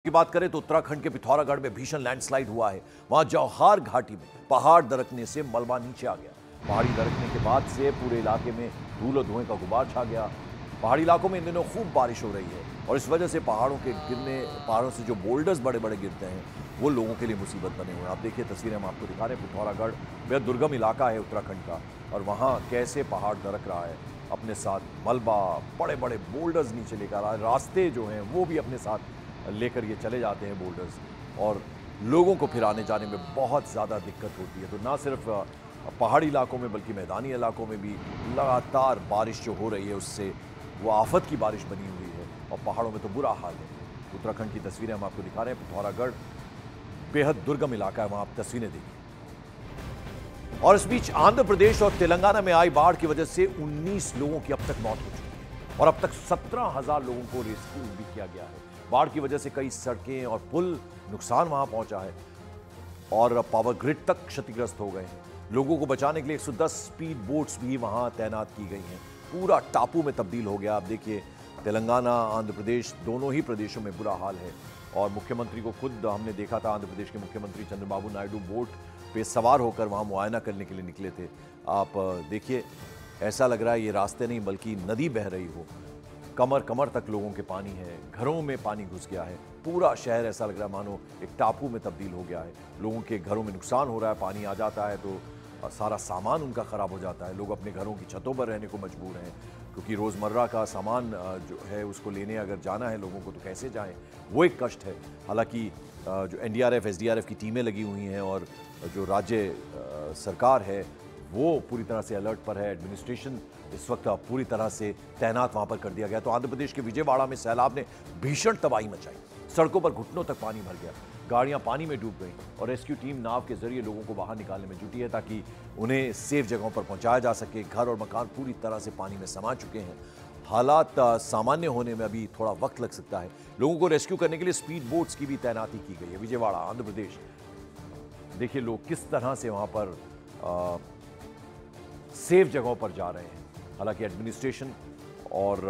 की बात करें तो उत्तराखंड के पिथौरागढ़ में भीषण लैंडस्लाइड हुआ है। वहां जौहार घाटी में पहाड़ दरकने से मलबा नीचे आ गया। पहाड़ी दरकने के बाद से पूरे इलाके में धूल और धुएं का गुबार छा गया। पहाड़ी इलाकों में इन दिनों खूब बारिश हो रही है और इस वजह से पहाड़ों से जो बोल्डर्स बड़े बड़े गिरते हैं वो लोगों के लिए मुसीबत बने हुए हैं। आप देखिए तस्वीरें हम आपको दिखा रहे हैं। पिथौरागढ़ बेहद दुर्गम इलाका है उत्तराखंड का और वहाँ कैसे पहाड़ दरक रहा है, अपने साथ मलबा, बड़े बड़े बोल्डर्स नीचे लेकर आ रहा है। रास्ते जो हैं वो भी अपने साथ लेकर ये चले जाते हैं बोल्डर्स, और लोगों को फिर आने जाने में बहुत ज़्यादा दिक्कत होती है। तो ना सिर्फ पहाड़ी इलाकों में बल्कि मैदानी इलाकों में भी लगातार बारिश जो हो रही है उससे वो आफत की बारिश बनी हुई है और पहाड़ों में तो बुरा हाल है। उत्तराखंड की तस्वीरें हम आपको दिखा रहे हैं। पिथौरागढ़ बेहद दुर्गम इलाका है, वहाँ आप तस्वीरें देखिए। और इस बीच आंध्र प्रदेश और तेलंगाना में आई बाढ़ की वजह से 19 लोगों की अब तक मौत हो चुकी है और अब तक 17,000 लोगों को रेस्क्यू भी किया गया है। बाढ़ की वजह से कई सड़कें और पुल नुकसान वहां पहुंचा है और पावर ग्रिड तक क्षतिग्रस्त हो गए हैं। लोगों को बचाने के लिए 110 स्पीड बोट्स भी वहां तैनात की गई हैं। पूरा टापू में तब्दील हो गया। आप देखिए तेलंगाना, आंध्र प्रदेश, दोनों ही प्रदेशों में बुरा हाल है। और मुख्यमंत्री को खुद हमने देखा था, आंध्र प्रदेश के मुख्यमंत्री चंद्रबाबू नायडू बोट पे सवार होकर वहां मुआयना करने के लिए निकले थे। आप देखिए, ऐसा लग रहा है ये रास्ते नहीं बल्कि नदी बह रही हो। कमर कमर तक लोगों के पानी है, घरों में पानी घुस गया है। पूरा शहर ऐसा लग रहा है मानो एक टापू में तब्दील हो गया है। लोगों के घरों में नुकसान हो रहा है, पानी आ जाता है तो सारा सामान उनका खराब हो जाता है। लोग अपने घरों की छतों पर रहने को मजबूर हैं क्योंकि रोज़मर्रा का सामान जो है उसको लेने अगर जाना है लोगों को तो कैसे जाएं, वो एक कष्ट है। हालांकि जो एनडीआरएफ, एसडीआरएफ की टीमें लगी हुई हैं और जो राज्य सरकार है वो पूरी तरह से अलर्ट पर है। एडमिनिस्ट्रेशन इस वक्त पूरी तरह से तैनात वहां पर कर दिया गया। तो आंध्र प्रदेश के विजयवाड़ा में सैलाब ने भीषण तबाही मचाई। सड़कों पर घुटनों तक पानी भर गया, गाड़ियां पानी में डूब गई और रेस्क्यू टीम नाव के जरिए लोगों को बाहर निकालने में जुटी है ताकि उन्हें सेफ जगहों पर पहुंचाया जा सके। घर और मकान पूरी तरह से पानी में समा चुके हैं। हालात सामान्य होने में अभी थोड़ा वक्त लग सकता है। लोगों को रेस्क्यू करने के लिए स्पीड बोट्स की भी तैनाती की गई है। विजयवाड़ा, आंध्र प्रदेश, देखिए लोग किस तरह से वहां पर सेफ जगहों पर जा रहे हैं। हालांकि एडमिनिस्ट्रेशन और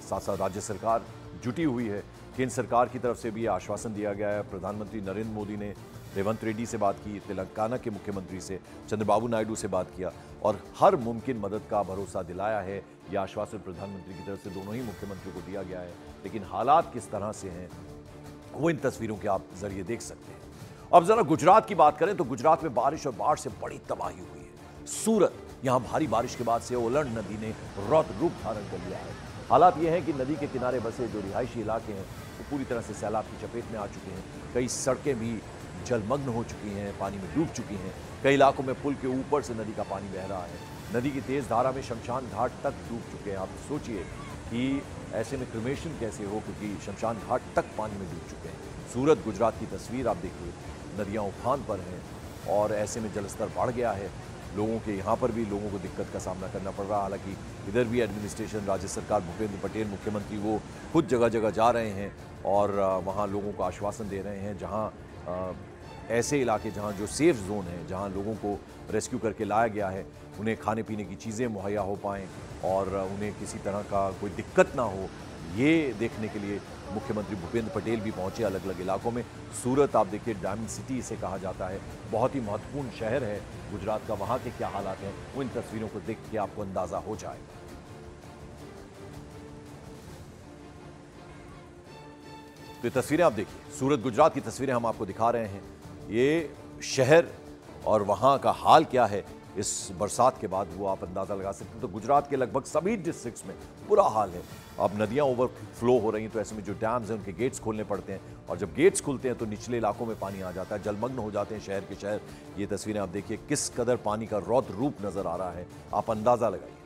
साथ साथ राज्य सरकार जुटी हुई है। केंद्र सरकार की तरफ से भी आश्वासन दिया गया है। प्रधानमंत्री नरेंद्र मोदी ने रेवंत रेड्डी से बात की, तेलंगाना के मुख्यमंत्री से, चंद्रबाबू नायडू से बात किया और हर मुमकिन मदद का भरोसा दिलाया है। यह आश्वासन प्रधानमंत्री की तरफ से दोनों ही मुख्यमंत्रियों को दिया गया है। लेकिन हालात किस तरह से हैं वो इन तस्वीरों के आप जरिए देख सकते हैं। अब जरा गुजरात की बात करें तो गुजरात में बारिश और बाढ़ से बड़ी तबाही हुई है। सूरत, यहां भारी बारिश के बाद से ओलन नदी ने रौद्र रूप धारण कर लिया है। हालात यह है कि नदी के किनारे बसे जो रिहायशी इलाके हैं वो पूरी तरह से सैलाब की चपेट में आ चुके हैं। कई सड़कें भी जलमग्न हो चुकी हैं, पानी में डूब चुकी हैं। कई इलाकों में पुल के ऊपर से नदी का पानी बह रहा है। नदी की तेज धारा में शमशान घाट तक डूब चुके हैं। आप सोचिए कि ऐसे में क्रिमेशन कैसे हो, क्योंकि शमशान घाट तक पानी में डूब चुके हैं। सूरत, गुजरात की तस्वीर आप देखिए, नदियाँ उफान पर हैं और ऐसे में जलस्तर बढ़ गया है। लोगों के यहाँ पर भी लोगों को दिक्कत का सामना करना पड़ रहा है। हालांकि इधर भी एडमिनिस्ट्रेशन, राज्य सरकार, भूपेंद्र पटेल मुख्यमंत्री वो खुद जगह जगह जा रहे हैं और वहाँ लोगों को आश्वासन दे रहे हैं। जहाँ ऐसे इलाके जहाँ जो सेफ जोन है, जहाँ लोगों को रेस्क्यू करके लाया गया है, उन्हें खाने पीने की चीज़ें मुहैया हो पाएँ और उन्हें किसी तरह का कोई दिक्कत ना हो, ये देखने के लिए मुख्यमंत्री भूपेंद्र पटेल भी पहुंचे अलग अलग इलाकों में। सूरत आप देखिए, डायमंड सिटी इसे कहा जाता है, बहुत ही महत्वपूर्ण शहर है गुजरात का। वहां के क्या हालात हैं वो इन तस्वीरों को देख के आपको अंदाजा हो जाए। तो ये तस्वीरें आप देखिए, सूरत गुजरात की तस्वीरें हम आपको दिखा रहे हैं। ये शहर और वहां का हाल क्या है इस बरसात के बाद वो आप अंदाज़ा लगा सकते हैं। तो गुजरात के लगभग सभी डिस्ट्रिक्ट्स में बुरा हाल है। अब नदियां ओवरफ्लो हो रही हैं तो ऐसे में जो डैम्स हैं उनके गेट्स खोलने पड़ते हैं और जब गेट्स खुलते हैं तो निचले इलाकों में पानी आ जाता है, जलमग्न हो जाते हैं शहर के शहर। ये तस्वीरें आप देखिए, किस कदर पानी का रौद्र रूप नज़र आ रहा है, आप अंदाज़ा लगाइए।